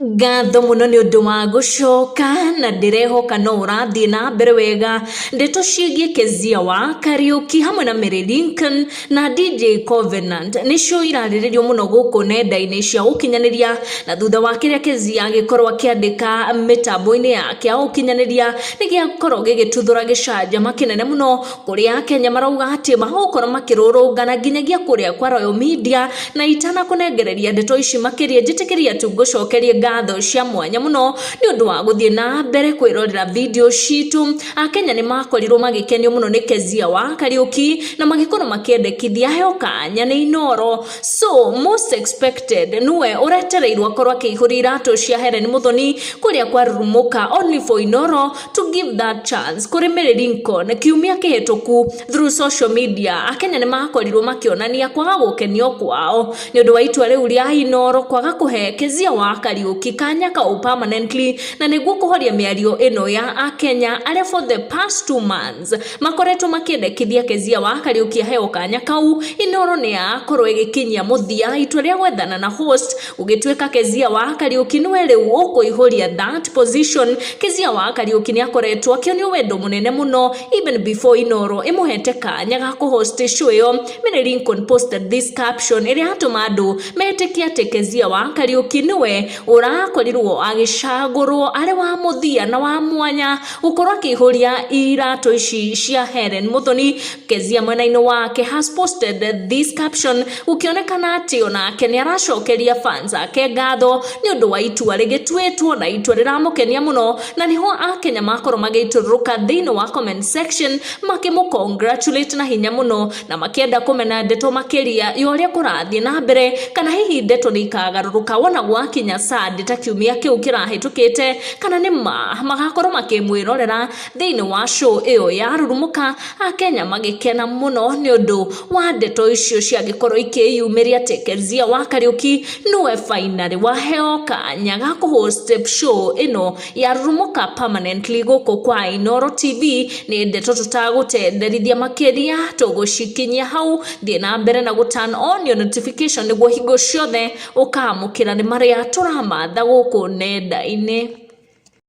Ngatho muno ni undu wa gucoka na ndirehoka no urathie na mbere wega. Ndeto ciĩgiĩ Kezia wa Kariuki hamwe na Mary Lincoln na DJ Covenant nicio irarĩrĩrio muno gũkũ nenda-inĩ cia ũkinyanĩria, na thutha wa kĩrĩa Kezia agĩkorwo akĩandĩka mĩtambo-inĩ yake ya ũkinyanĩria nĩgĩakorwo gĩgĩtuthũra gĩcanjama kĩnene muno, kũrĩa Akenya marauga atĩ magũkorwo makĩrũrũngana nginyagia kũrĩa kwa Royal Media, na itanakũnengereria ndeto ici makĩria njĩtĩkĩria tu ngũcokerie ngatho cia mwanya muno ni undu wa guthie na mbere kwirorera video citu. Akenya ni makorirwo magikenio muno ni Kezia wa Kariuki na magikorwo makiendekithia heo kanya ni Inooro. So most expected niwe uretereirwo akorwo akihuri iratu cia Helen Muthoni kuria kwa Rurumuka, only for Inooro to give that chance kuri Mary Lincoln kiumia kihituku through social media. Akenya ni makorirwo makionania kwaga gukenio kwao ni undu wa itua riu ria Inooro kwaga kuhe Kezia wa Kariuki kanya kau permanently, na niguo kuhoria miario ino ya Akenya aria for the past 2 months makoretwo makiendekithia Kezia wa Kariuki heo kanya kau. Inooro ni akorwo igikinyia muthia itua ria gwethana na host, ugituika Kezia wa Kariuki niwe riu ukuihuria that position. Kezia wa Kariuki ni akoretwo akionio wendo munene muno even before Inooro imuhete kanya ga kuhost show iyo. Mary Lincoln posted this caption iria atuma andu metikia ati Kezia wa Kariuki niwe urakorirwo agicagurwo ari wa muthia na wa mwanya ukorwo akihuria iratu ici cia Helen Muthoni. Kezia mwena-ini wake has posted this caption ukionekana ati onake ni aracokeria fans ake ngatho ni undu wa itua rigituitwo na itua riramukenia muno, na niho Akenya makorwo magituruka thiini wa comment section makimukongratulate na hinya muno na makienda kumena ndeto makiria yoria kurathie na mbere, kana hihi ndeto ni ikagaruruka wona gwakinya sad ta kiumia kiu kirahitukite, kana ni magakorwo makimwirorera thiini wa show iyo ya Rurumuka. Akenya magikena muno ni undu wa ndeto icio ciagikorwo ikiyumiria ati Kezia wa Kariuki niwe finally waheo kanya ga kuhost show ino ya Rurumuka permanently guku kwa Inooro TV. Ni ndeto tutagutenderithia makiria tugucikinyia hau. Thie na mbere na turn on your notification niguo hingo ciothe ukamukira ni maria turamatha guku nenda-ini.